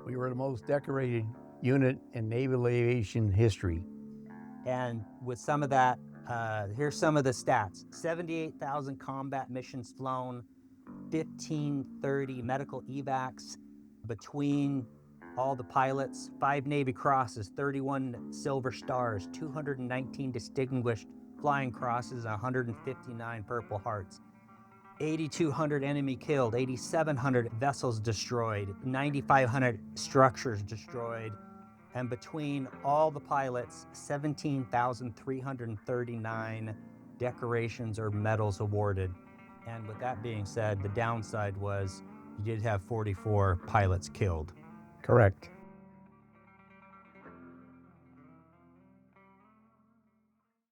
We were the most decorated unit in Naval Aviation history. And with some of that, here's some of the stats. 78,000 combat missions flown, 1,530 medical evacs between all the pilots, 5 Navy Crosses, 31 Silver Stars, 219 Distinguished Flying Crosses, 159 Purple Hearts. 8,200 enemy killed, 8,700 vessels destroyed, 9,500 structures destroyed, and between all the pilots, 17,339 decorations or medals awarded. And with that being said, the downside was you did have 44 pilots killed. Correct.